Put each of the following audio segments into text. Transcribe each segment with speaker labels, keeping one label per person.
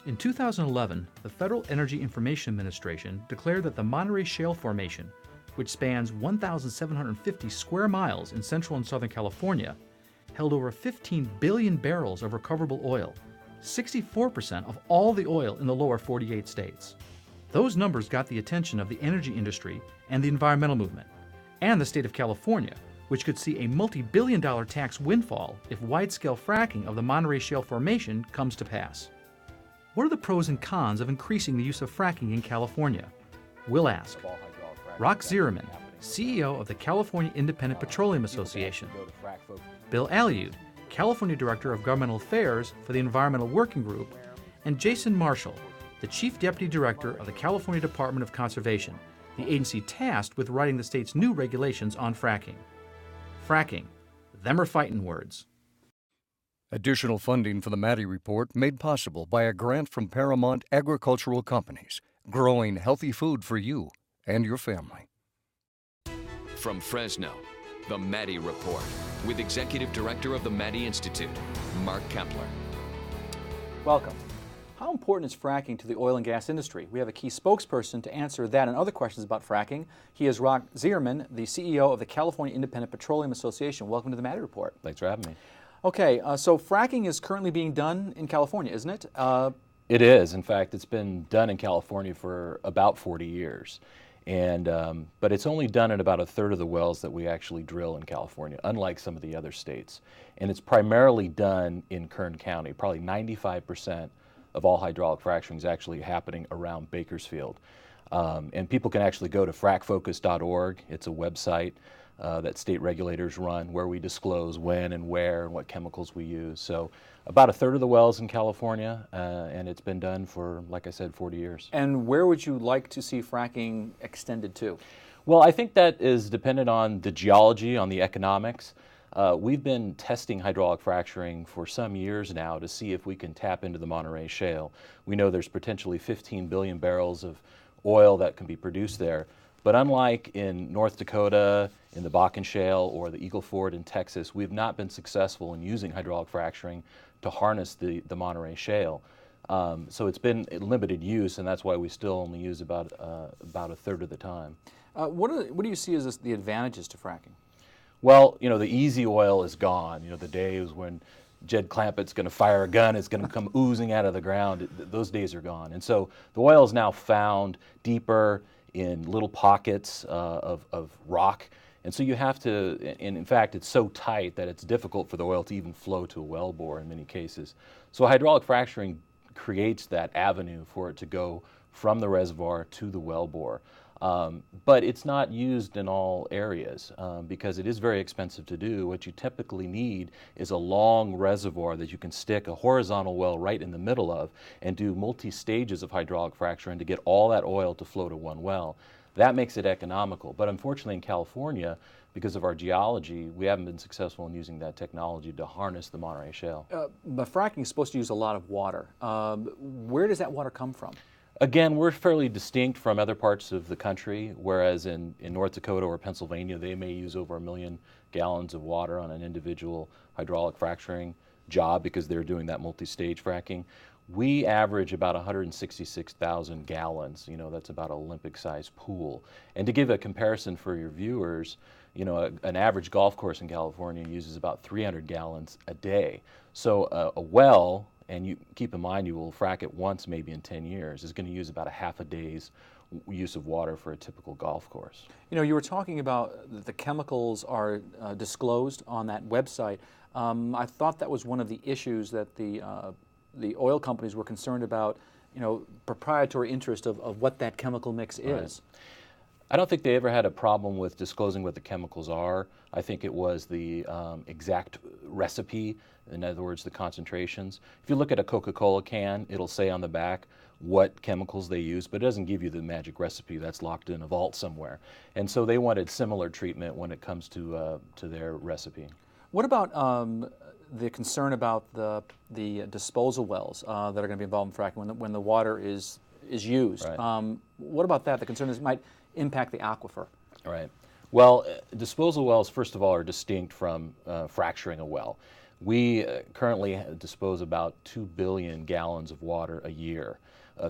Speaker 1: In 2011, the Federal Energy Information Administration declared that the Monterey Shale Formation, which spans 1,750 square miles in central and southern California, held over 15 billion barrels of recoverable oil, 64% of all the oil in the lower 48 states. Those numbers got the attention of the energy industry and the environmental movement, and the state of California, which could see a multi-billion-dollar tax windfall if wide-scale fracking of the Monterey Shale Formation comes to pass. What are the pros and cons of increasing the use of fracking in California? We'll ask. Rock Zierman, CEO of the California Independent Petroleum Association. Bill Allayaud, California Director of Governmental Affairs for the Environmental Working Group, and Jason Marshall, the Chief Deputy Director of the California Department of Conservation, the agency tasked with writing the state's new regulations on fracking. Fracking, them are fighting words.
Speaker 2: Additional funding for the Maddy Report made possible by a grant from Paramount Agricultural Companies, growing healthy food for you and your family.
Speaker 3: From Fresno, the Maddy Report, with Executive Director of the Maddy Institute, Mark Keppler.
Speaker 1: Welcome. How important is fracking to the oil and gas industry? We have a key spokesperson to answer that and other questions about fracking. He is Rock Zierman, the CEO of the California Independent Petroleum Association. Welcome to the Maddy Report.
Speaker 4: Thanks for having me.
Speaker 1: Okay, so fracking is currently being done in California, isn't it?
Speaker 4: It is. In fact, it's been done in California for about 40 years. But it's only done in about a third of the wells that we actually drill in California, unlike some of the other states. And it's primarily done in Kern County. Probably 95% of all hydraulic fracturing is actually happening around Bakersfield. And people can actually go to frackfocus.org. It's a website that state regulators run where we disclose when and where and what chemicals we use. So about a third of the wells in California, and it's been done for, like I said, 40 years.
Speaker 1: And where would you like to see fracking extended to?
Speaker 4: Well, I think that is dependent on the geology, on the economics. We've been testing hydraulic fracturing for some years now to see if we can tap into the Monterey Shale. We know there's potentially 15 billion barrels of oil that can be produced there. But unlike in North Dakota, in the Bakken Shale, or the Eagle Ford in Texas, we've not been successful in using hydraulic fracturing to harness the Monterey Shale. So it's been limited use, and that's why we still only use about a third of the time.
Speaker 1: What do you see as the advantages to fracking?
Speaker 4: Well, you know, the easy oil is gone. You know, the days when Jed Clampett's going to fire a gun, it's going to come oozing out of the ground. Those days are gone. And so the oil is now found deeper in little pockets of rock. And so you have to, and in fact, it's so tight that it's difficult for the oil to even flow to a wellbore in many cases. So hydraulic fracturing creates that avenue for it to go from the reservoir to the wellbore. But it's not used in all areas because it is very expensive to do. What you typically need is a long reservoir that you can stick a horizontal well right in the middle of and do multi-stages of hydraulic fracturing to get all that oil to flow to one well. That makes it economical. But unfortunately in California, because of our geology, we haven't been successful in using that technology to harness the Monterey Shale.
Speaker 1: But fracking is supposed to use a lot of water. Where does that water come from?
Speaker 4: Again, we're fairly distinct from other parts of the country, whereas in North Dakota or Pennsylvania, they may use over 1 million gallons of water on an individual hydraulic fracturing job because they're doing that multi-stage fracking. We average about 166,000 gallons. You know, that's about an Olympic-sized pool. And to give a comparison for your viewers, you know, an average golf course in California uses about 300 gallons a day. So a well, and you keep in mind you will frack it once maybe in 10 years, is going to use about a half a day's use of water for a typical golf course.
Speaker 1: You know, you were talking about the chemicals are disclosed on that website. I thought that was one of the issues that the oil companies were concerned about, you know, proprietary interest of what that chemical mix is.
Speaker 4: Right. I don't think they ever had a problem with disclosing what the chemicals are. I think it was the exact recipe, in other words, the concentrations. If you look at a Coca-Cola can, it'll say on the back what chemicals they use, but it doesn't give you the magic recipe that's locked in a vault somewhere. And so they wanted similar treatment when it comes to their recipe.
Speaker 1: What about the concern about the disposal wells that are going to be involved in fracking when the water is used?
Speaker 4: Right.
Speaker 1: What about that? The concern is it might impact the aquifer.
Speaker 4: Right. Well, disposal wells, first of all, are distinct from fracturing a well. We currently dispose about 2 billion gallons of water a year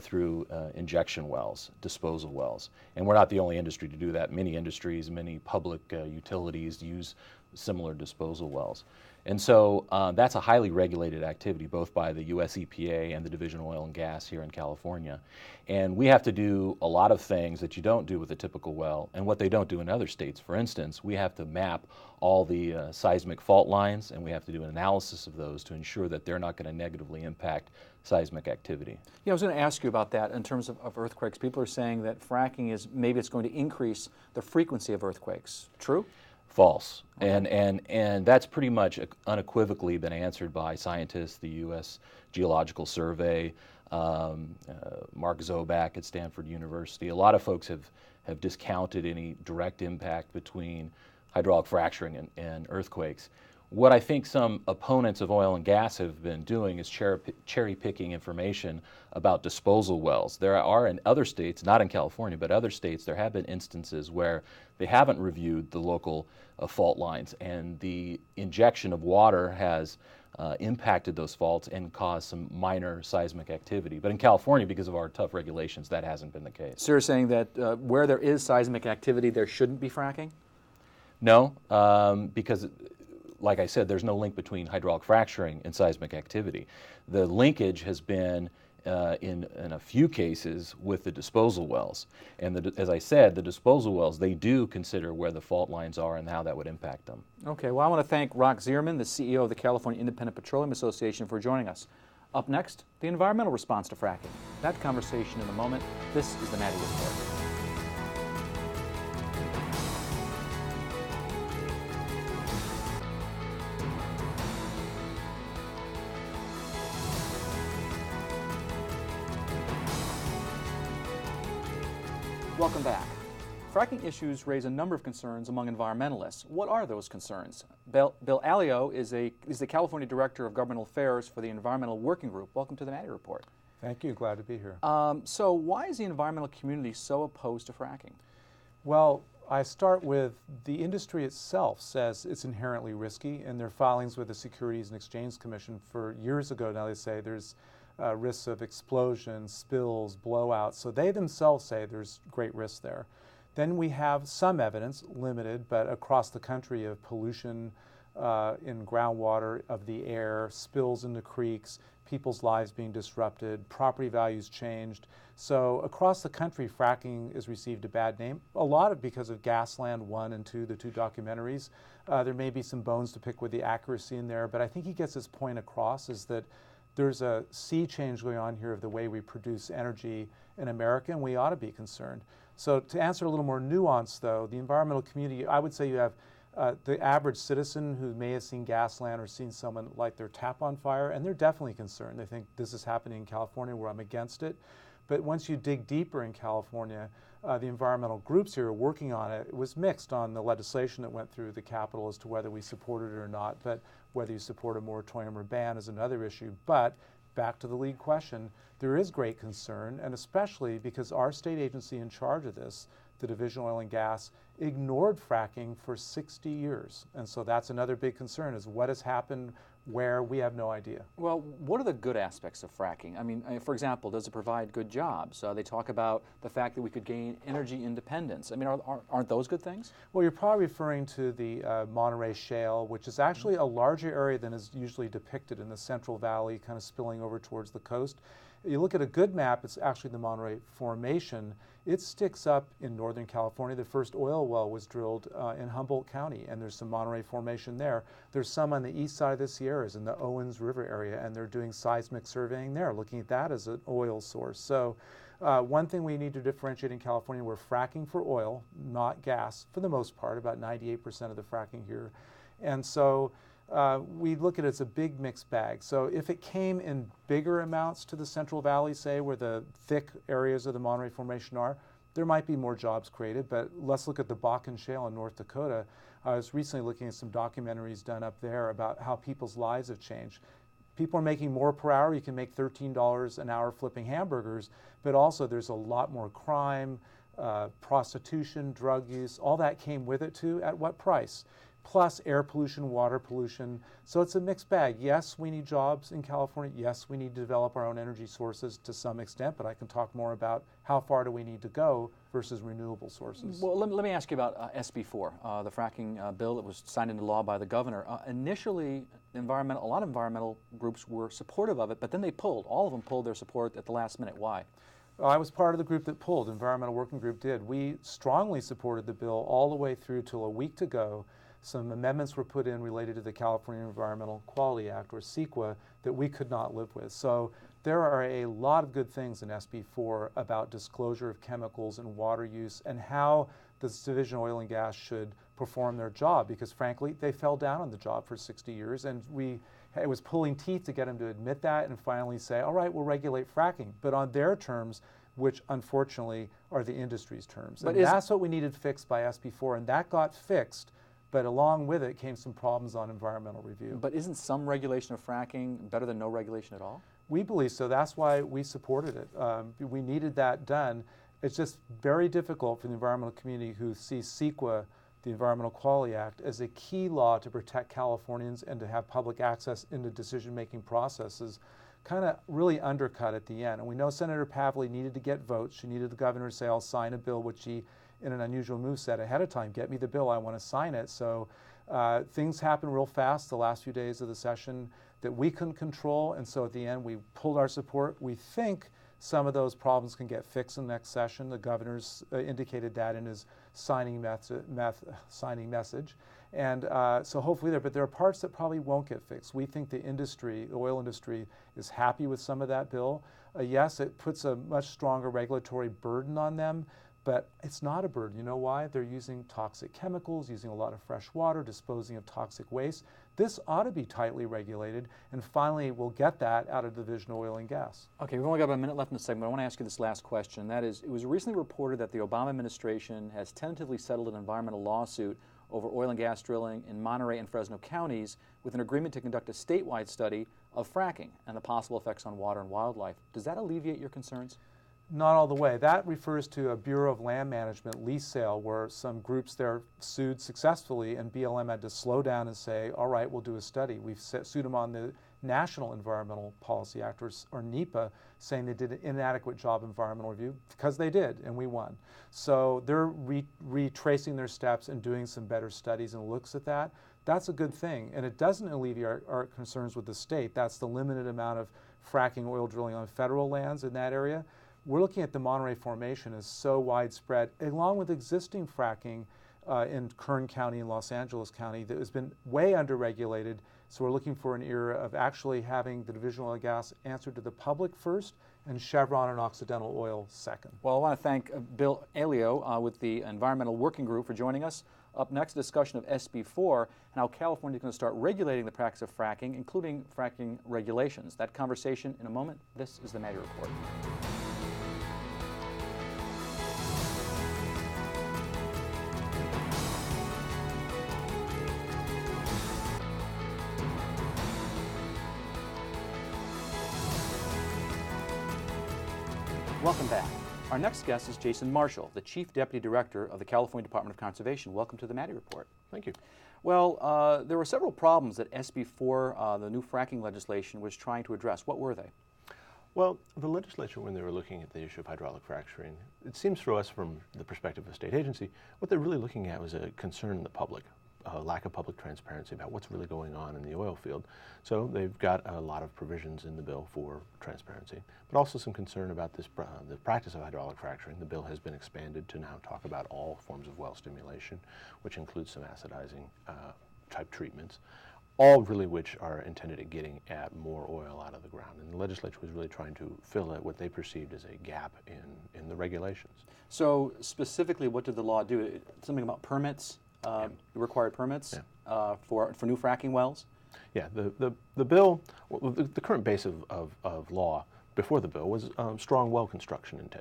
Speaker 4: through injection wells, disposal wells. And we're not the only industry to do that. Many industries, many public utilities use similar disposal wells. And so that's a highly regulated activity, both by the US EPA and the Division of Oil and Gas here in California. And we have to do a lot of things that you don't do with a typical well and what they don't do in other states. For instance, we have to map all the seismic fault lines, and we have to do an analysis of those to ensure that they're not going to negatively impact seismic activity.
Speaker 1: Yeah, I was going to ask you about that in terms of earthquakes. People are saying that fracking is, maybe it's going to increase the frequency of earthquakes. True?
Speaker 4: False. And that's pretty much unequivocally been answered by scientists, the U.S. Geological Survey, Mark Zoback at Stanford University. A lot of folks have discounted any direct impact between hydraulic fracturing and earthquakes. What I think some opponents of oil and gas have been doing is cherry picking information about disposal wells. There are in other states, not in California, but other states, there have been instances where they haven't reviewed the local fault lines, and the injection of water has impacted those faults and caused some minor seismic activity. But in California, because of our tough regulations, that hasn't been the case.
Speaker 1: So you're saying that where there is seismic activity, there shouldn't be fracking?
Speaker 4: No, because like I said, there's no link between hydraulic fracturing and seismic activity. The linkage has been in a few cases with the disposal wells. And as I said, the disposal wells, they do consider where the fault lines are and how that would impact them.
Speaker 1: Okay, well, I want to thank Rock Zierman, the CEO of the California Independent Petroleum Association, for joining us. Up next, the environmental response to fracking. That conversation in a moment. This is the Maddy Report. Welcome back. Fracking issues raise a number of concerns among environmentalists. What are those concerns? Bill Allayaud is the California Director of Governmental Affairs for the Environmental Working Group. Welcome to the Maddy Report.
Speaker 5: Thank you. Glad to be here.
Speaker 1: So why is the environmental community so opposed to fracking?
Speaker 5: Well, I start with the industry itself says it's inherently risky. In their filings with the Securities and Exchange Commission for years ago, now they say there's risks of explosions, spills, blowouts. So they themselves say there's great risk there. Then we have some evidence, limited, but across the country, of pollution in groundwater, of the air, spills into creeks, people's lives being disrupted, property values changed. So across the country, fracking has received a bad name. A lot of because of Gasland 1 and 2, the two documentaries. There may be some bones to pick with the accuracy in there, but I think he gets his point across, is that there's a sea change going on here of the way we produce energy in America, and we ought to be concerned. So to answer a little more nuanced, though, the environmental community, I would say you have the average citizen who may have seen Gasland or seen someone light their tap on fire, and they're definitely concerned. They think this is happening in California, where I'm against it. But once you dig deeper in California, the environmental groups here are working on it. It was mixed on the legislation that went through the Capitol as to whether we supported it or not, but whether you support a moratorium or ban is another issue. But back to the lead question, there is great concern, and especially because our state agency in charge of this, the Division of Oil and Gas, ignored fracking for 60 years. And so that's another big concern, is what has happened where we have no idea.
Speaker 1: Well, what are the good aspects of fracking? I mean, for example, does it provide good jobs? They talk about the fact that we could gain energy independence. I mean, aren't those good things?
Speaker 5: Well, you're probably referring to the Monterey Shale, which is actually a larger area than is usually depicted in the Central Valley, kind of spilling over towards the coast. You look at a good map, it's actually the Monterey Formation. It sticks up in Northern California. The first oil well was drilled in Humboldt County, and there's some Monterey Formation there. There's some on the east side of the Sierras in the Owens River area, and they're doing seismic surveying there, looking at that as an oil source. So one thing we need to differentiate in California, we're fracking for oil, not gas, for the most part, about 98% of the fracking here. And so we look at it as a big mixed bag. So if it came in bigger amounts to the Central Valley, say, where the thick areas of the Monterey Formation are, there might be more jobs created. But let's look at the Bakken Shale in North Dakota. I was recently looking at some documentaries done up there about how people's lives have changed. People are making more per hour. You can make $13 an hour flipping hamburgers, but also there's a lot more crime, prostitution, drug use. All that came with it too. At what price? plus air pollution, water pollution. So it's a mixed bag. Yes, we need jobs in California. Yes, we need to develop our own energy sources to some extent, but I can talk more about how far do we need to go versus renewable sources.
Speaker 1: Well, let me ask you about SB4, the fracking bill that was signed into law by the governor. Initially, a lot of environmental groups were supportive of it, but then they pulled. All of them pulled their support at the last minute. Why?
Speaker 5: I was part of the group that pulled. Environmental Working Group did. We strongly supported the bill all the way through till a week to go. Some amendments were put in related to the California Environmental Quality Act, or CIPA, that we could not live with. So there are a lot of good things in SB4 about disclosure of chemicals and water use and how the Division of Oil and Gas should perform their job, because frankly, they fell down on the job for 60 years, and it was pulling teeth to get them to admit that and finally say, all right, we'll regulate fracking, but on their terms, which unfortunately are the industry's terms. And that's what we needed fixed by SB4, and that got fixed, but along with it came some problems on environmental review.
Speaker 1: But isn't some regulation of fracking better than no regulation at all?
Speaker 5: We believe so. That's why we supported it. We needed that done. It's just very difficult for the environmental community who sees CIPA, the Environmental Quality Act, as a key law to protect Californians and to have public access into decision-making processes, kind of really undercut at the end. And we know Senator Pavley needed to get votes. She needed the governor to say, I'll sign a bill, which he, in an unusual move, said ahead of time, get me the bill, I want to sign it. So things happened real fast the last few days of the session that we couldn't control, and so at the end we pulled our support. We think some of those problems can get fixed in the next session. The governor's indicated that in his signing message. And so hopefully but there are parts that probably won't get fixed. We think the industry, the oil industry, is happy with some of that bill. Yes, it puts a much stronger regulatory burden on them, but it's not a burden. You know why? They're using toxic chemicals, using a lot of fresh water, disposing of toxic waste. This ought to be tightly regulated, and finally we'll get that out of the Division of Oil and Gas.
Speaker 1: Okay, we've only got about a minute left in the segment. I want to ask you this last question. That is, it was recently reported that the Obama administration has tentatively settled an environmental lawsuit over oil and gas drilling in Monterey and Fresno counties with an agreement to conduct a statewide study of fracking and the possible effects on water and wildlife. Does that alleviate your concerns?
Speaker 5: Not all the way. That refers to a Bureau of Land Management lease sale where some groups there sued successfully, and BLM had to slow down and say, all right, we'll do a study. We've sued them on the National Environmental Policy Act, or NEPA, saying they did an inadequate job of environmental review, because they did, and we won. So they're retracing their steps and doing some better studies and looks at that. That's a good thing, and it doesn't alleviate our concerns with the state. That's the limited amount of fracking oil drilling on federal lands in that area. We're looking at the Monterey Formation as so widespread, along with existing fracking in Kern County and Los Angeles County that has been way underregulated. So we're looking for an era of actually having the Division of Oil and Gas answer to the public first, and Chevron and Occidental Oil second.
Speaker 1: Well, I want to thank Bill Allayaud with the Environmental Working Group for joining us. Up next, a discussion of SB4 and how California is going to start regulating the practice of fracking, including fracking regulations. That conversation in a moment. This is the Maddy Report. Welcome back. Our next guest is Jason Marshall, the Chief Deputy Director of the California Department of Conservation. Welcome to the Maddy Report.
Speaker 6: Thank you.
Speaker 1: Well, there were several problems that SB4, the new fracking legislation, was trying to address. What were they?
Speaker 6: Well, the legislature, when they were looking at the issue of hydraulic fracturing, it seems for us from the perspective of a state agency, what they're really looking at was a concern in the public. Lack of public transparency about what's really going on in the oil field. So they've got a lot of provisions in the bill for transparency, but also some concern about this, the practice of hydraulic fracturing. The bill has been expanded to now talk about all forms of well stimulation, which includes some acidizing type treatments, all really which are intended at getting at more oil out of the ground. And the legislature was really trying to fill out what they perceived as a gap in the regulations.
Speaker 1: So specifically, what did the law do? Something about permits? Required permits for new fracking wells?
Speaker 6: Yeah, the bill, well, the current base of law before the bill was strong well construction and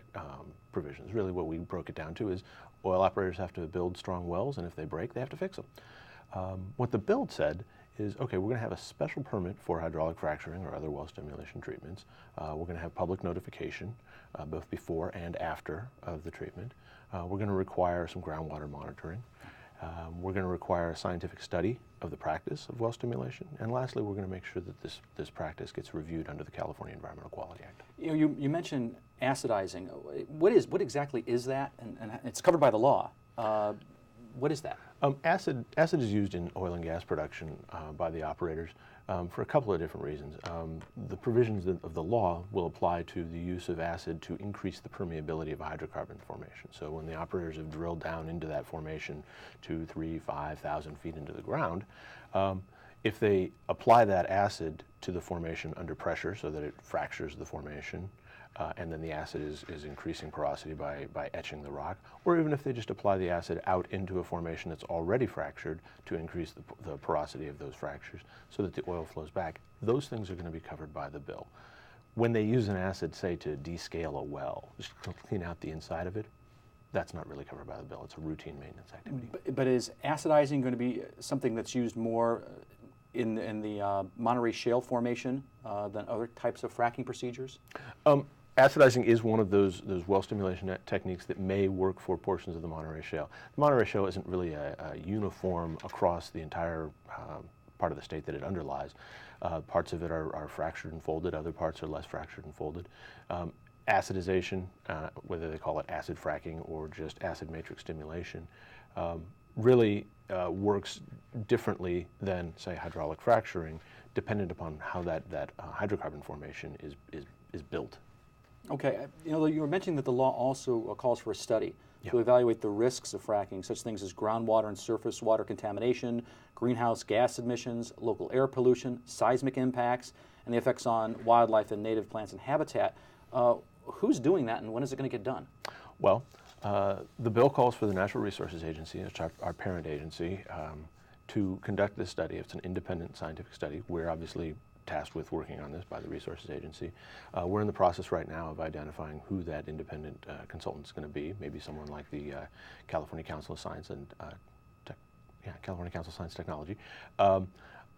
Speaker 6: provisions. Really what we broke it down to is oil operators have to build strong wells, and if they break, they have to fix them. What the bill said is, okay, we're going to have a special permit for hydraulic fracturing or other well stimulation treatments. We're going to have public notification both before and after of the treatment. We're going to require some groundwater monitoring. We're going to require a scientific study of the practice of well stimulation. And lastly, we're going to make sure that this practice gets reviewed under the California Environmental Quality Act.
Speaker 1: You mentioned acidizing. What exactly is that? And it's covered by the law. What is that?
Speaker 6: Acid is used in oil and gas production by the operators for a couple of different reasons. The provisions of the law will apply to the use of acid to increase the permeability of a hydrocarbon formation. So when the operators have drilled down into that formation 2,000, 3,000, 5,000 feet into the ground, if they apply that acid to the formation under pressure so that it fractures the formation, and then the acid is increasing porosity by etching the rock, or even if they just apply the acid out into a formation that's already fractured to increase the porosity of those fractures so that the oil flows back, those things are going to be covered by the bill. When they use an acid, say, to descale a well, just to clean out the inside of it, that's not really covered by the bill. It's a routine maintenance activity.
Speaker 1: But is acidizing going to be something that's used more in the Monterey Shale formation than other types of fracking procedures?
Speaker 6: Acidizing is one of those well stimulation techniques that may work for portions of the Monterey Shale. The Monterey Shale isn't really a uniform across the entire part of the state that it underlies. Parts of it are fractured and folded, other parts are less fractured and folded. Acidization, whether they call it acid fracking or just acid matrix stimulation, really works differently than, say, hydraulic fracturing, dependent upon how that hydrocarbon formation is built.
Speaker 1: Okay, you were mentioning that the law also calls for a study to evaluate the risks of fracking, such things as groundwater and surface water contamination, greenhouse gas emissions, local air pollution, seismic impacts, and the effects on wildlife and native plants and habitat. Who's doing that, and when is it going to get done?
Speaker 6: Well, the bill calls for the Natural Resources Agency, it's our parent agency, to conduct this study. It's an independent scientific study. We're obviously tasked with working on this by the Resources Agency. We're in the process right now of identifying who that independent consultant is going to be. Maybe someone like the California Council of Science and California Council of Science Technology,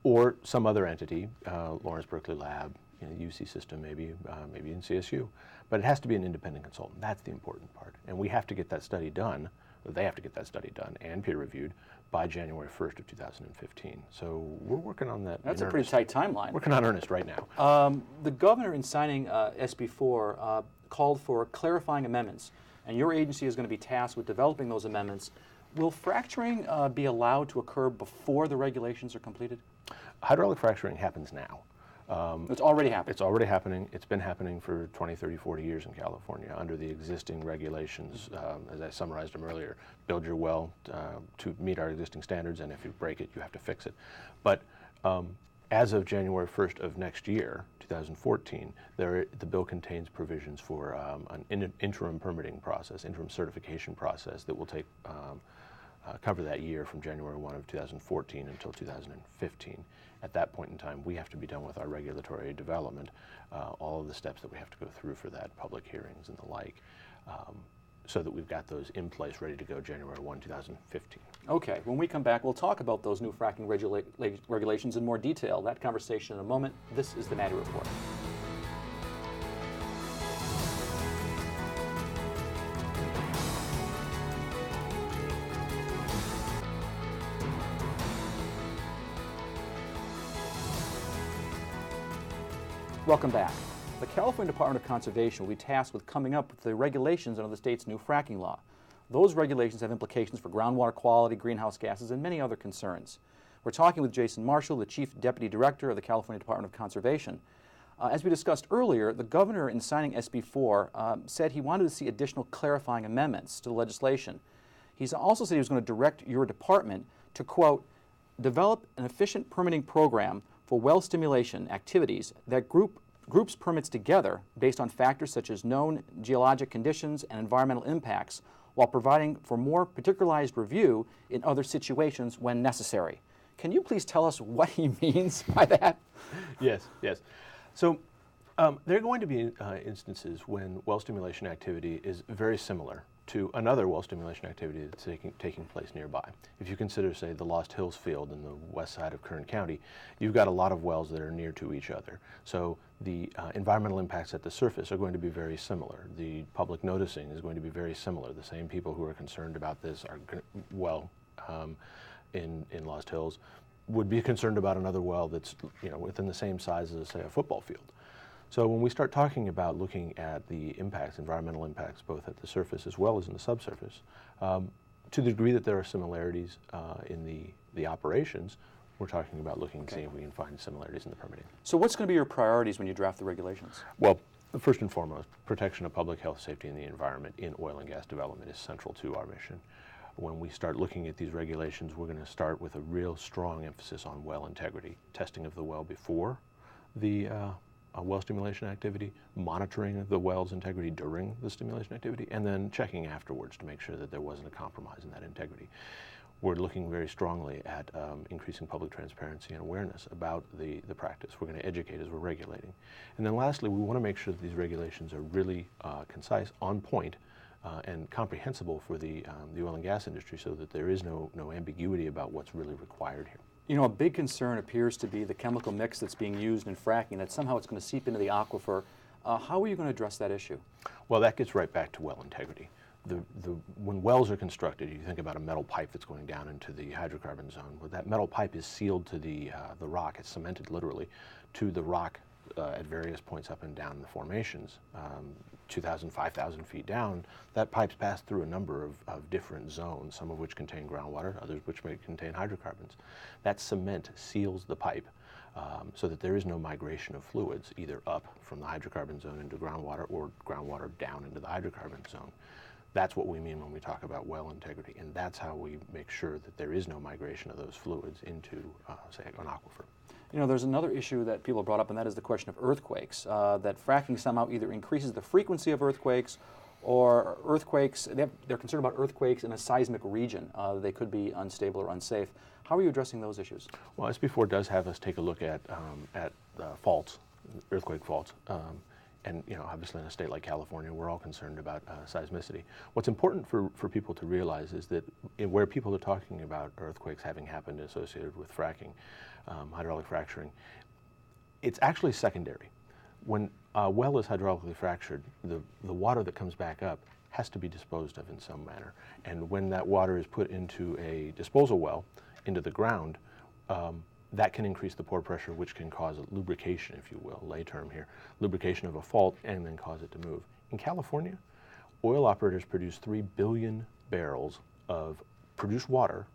Speaker 6: or some other entity, Lawrence Berkeley Lab, UC system, maybe in CSU. But it has to be an independent consultant. That's the important part. And we have to get that study done, or they have to get that study done and peer reviewed by January 1st of 2015. So we're working on that.
Speaker 1: That's a pretty tight timeline.
Speaker 6: Working on earnest right now.
Speaker 1: The governor, in signing SB 4, called for clarifying amendments, and your agency is going to be tasked with developing those amendments. Will fracturing be allowed to occur before the regulations are completed?
Speaker 6: Hydraulic fracturing happens now.
Speaker 1: It's already happening.
Speaker 6: It's already happening. It's been happening for 20, 30, 40 years in California under the existing regulations, as I summarized them earlier. Build your well to meet our existing standards, and if you break it, you have to fix it. But as of January 1st of next year, 2014, the bill contains provisions for an interim permitting process, interim certification process that will take cover that year from January 1 of 2014 until 2015. At that point in time, we have to be done with our regulatory development, all of the steps that we have to go through for that, public hearings and the like, so that we've got those in place ready to go January 1, 2015.
Speaker 1: Okay, when we come back, we'll talk about those new fracking regulations in more detail. That conversation in a moment. This is the Maddy Report. Welcome back. The California Department of Conservation will be tasked with coming up with the regulations under the state's new fracking law. Those regulations have implications for groundwater quality, greenhouse gases, and many other concerns. We're talking with Jason Marshall, the Chief Deputy Director of the California Department of Conservation. As we discussed earlier, the governor, in signing SB 4, said he wanted to see additional clarifying amendments to the legislation. He's also said he was going to direct your department to, quote, develop an efficient permitting program for well stimulation activities that groups permits together based on factors such as known geologic conditions and environmental impacts, while providing for more particularized review in other situations when necessary. Can you please tell us what he means by that?
Speaker 6: Yes. So there are going to be instances when well stimulation activity is very similar to another well stimulation activity that's taking place nearby. If you consider, say, the Lost Hills field in the west side of Kern County, you've got a lot of wells that are near to each other. So the environmental impacts at the surface are going to be very similar. The public noticing is going to be very similar. The same people who are concerned about this are, well, in Lost Hills would be concerned about another well that's within the same size as, say, a football field. So when we start talking about looking at the impacts, environmental impacts, both at the surface as well as in the subsurface, to the degree that there are similarities in the operations, we're talking about looking and seeing if we can find similarities in the permitting.
Speaker 1: So what's going to be your priorities when you draft the regulations?
Speaker 6: Well, first and foremost, protection of public health, safety, and the environment in oil and gas development is central to our mission. When we start looking at these regulations, we're going to start with a real strong emphasis on well integrity, testing of the well before the well stimulation activity, monitoring of the well's integrity during the stimulation activity, and then checking afterwards to make sure that there wasn't a compromise in that integrity. We're looking very strongly at increasing public transparency and awareness about the practice. We're going to educate as we're regulating. And then lastly, we want to make sure that these regulations are really concise, on point, and comprehensible for the oil and gas industry so that there is no ambiguity about what's really required here.
Speaker 1: You know, a big concern appears to be the chemical mix that's being used in fracking, that somehow it's going to seep into the aquifer. How are you going to address that issue?
Speaker 6: Well, that gets right back to well integrity. When wells are constructed, you think about a metal pipe that's going down into the hydrocarbon zone. Well, that metal pipe is sealed to the rock. It's cemented literally to the rock at various points up and down the formations. 2,000, 5,000 feet down, that pipe's passed through a number of different zones, some of which contain groundwater, others which may contain hydrocarbons. That cement seals the pipe so that there is no migration of fluids either up from the hydrocarbon zone into groundwater or groundwater down into the hydrocarbon zone. That's what we mean when we talk about well integrity, and that's how we make sure that there is no migration of those fluids into, say, an aquifer. You know,
Speaker 1: there's another issue that people brought up, and that is the question of earthquakes, that fracking somehow either increases the frequency of earthquakes or earthquakes, they're concerned about earthquakes in a seismic region. They could be unstable or unsafe. How are you addressing those issues?
Speaker 6: Well, SB4 does have us take a look at faults, earthquake faults. And obviously in a state like California, we're all concerned about seismicity. What's important for people to realize is that where people are talking about earthquakes having happened associated with fracking, hydraulic fracturing, it's actually secondary. When a well is hydraulically fractured, the water that comes back up has to be disposed of in some manner. And when that water is put into a disposal well, into the ground, that can increase the pore pressure, which can cause a lubrication, if you will, lay term here, lubrication of a fault and then cause it to move. In California, oil operators produce 3 billion barrels of produced water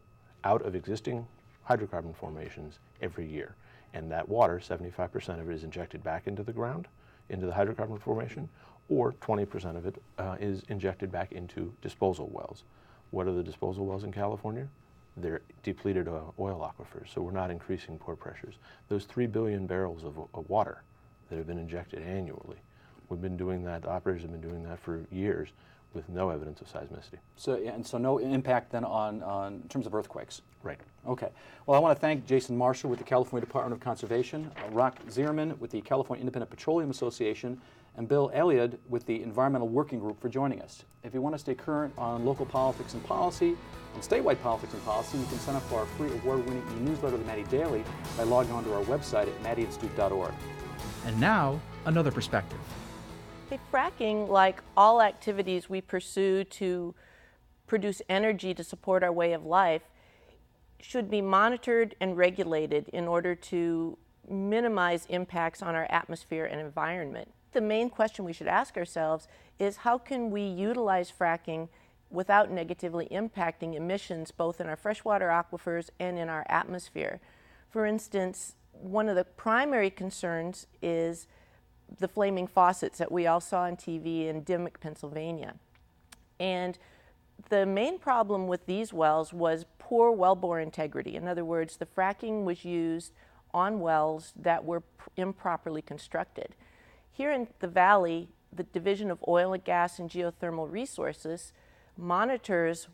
Speaker 6: out of existing hydrocarbon formations every year. And that water, 75% of it is injected back into the ground, into the hydrocarbon formation, or 20% of it is injected back into disposal wells. What are the disposal wells in California? They're depleted oil aquifers, so we're not increasing pore pressures. Those 3 billion barrels of water that have been injected annually, we've been doing that, the operators have been doing that for years with no evidence of seismicity.
Speaker 1: So no impact then on in terms of earthquakes?
Speaker 6: Right.
Speaker 1: Okay. Well, I want to thank Jason Marshall with the California Department of Conservation, Zierman with the California Independent Petroleum Association, and Bill Allayaud with the Environmental Working Group for joining us. If you want to stay current on local politics and policy, and statewide politics and policy, you can sign up for our free award-winning e-newsletter, The Maddy Daily, by logging on to our website at maddyinstitute.org.
Speaker 7: And now, another perspective.
Speaker 8: Fracking, like all activities we pursue to produce energy to support our way of life, should be monitored and regulated in order to minimize impacts on our atmosphere and environment. The main question we should ask ourselves is how can we utilize fracking without negatively impacting emissions both in our freshwater aquifers and in our atmosphere. For instance, one of the primary concerns is the flaming faucets that we all saw on TV in Dimmock, Pennsylvania. And the main problem with these wells was poor wellbore integrity. In other words, the fracking was used on wells that were improperly constructed. Here in the Valley, the Division of Oil and Gas and Geothermal Resources monitors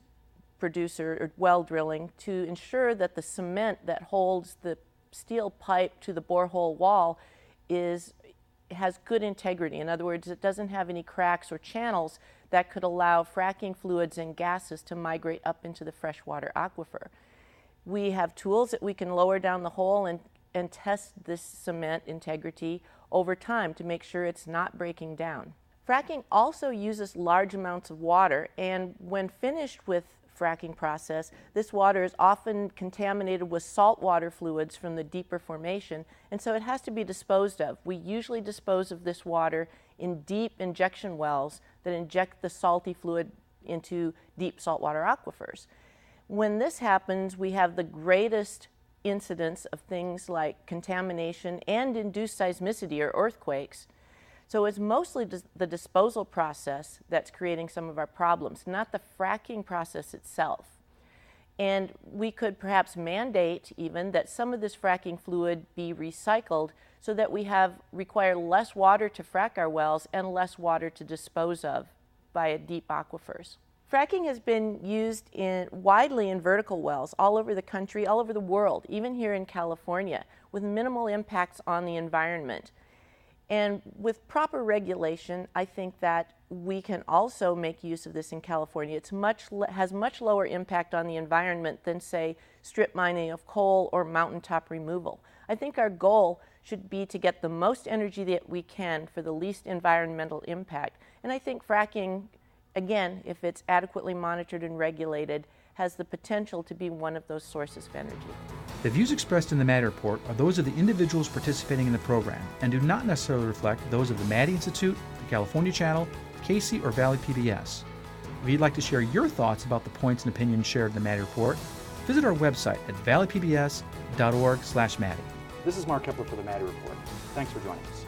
Speaker 8: producer or well drilling to ensure that the cement that holds the steel pipe to the borehole wall has good integrity. In other words, it doesn't have any cracks or channels that could allow fracking fluids and gases to migrate up into the freshwater aquifer. We have tools that we can lower down the hole and test this cement integrity over time to make sure it's not breaking down. Fracking also uses large amounts of water, and when finished with fracking process, this water is often contaminated with saltwater fluids from the deeper formation, and so it has to be disposed of. We usually dispose of this water in deep injection wells that inject the salty fluid into deep saltwater aquifers. When this happens, we have the greatest incidence of things like contamination and induced seismicity or earthquakes. So it's mostly the disposal process that's creating some of our problems, not the fracking process itself. And we could perhaps mandate even that some of this fracking fluid be recycled so that we require less water to frack our wells and less water to dispose of via deep aquifers. Fracking has been used widely in vertical wells all over the country, all over the world, even here in California, with minimal impacts on the environment. And with proper regulation, I think that we can also make use of this in California. It has much lower impact on the environment than, say, strip mining of coal or mountaintop removal. I think our goal should be to get the most energy that we can for the least environmental impact. And I think fracking, again, if it's adequately monitored and regulated, has the potential to be one of those sources of energy.
Speaker 1: The views expressed in the Maddy Report are those of the individuals participating in the program and do not necessarily reflect those of the Maddy Institute, the California Channel, Casey, or Valley PBS. If you'd like to share your thoughts about the points and opinions shared in the Maddy Report, visit our website at valleypbs.org/Maddy.
Speaker 9: This is Mark Keppler for the Maddy Report. Thanks for joining us.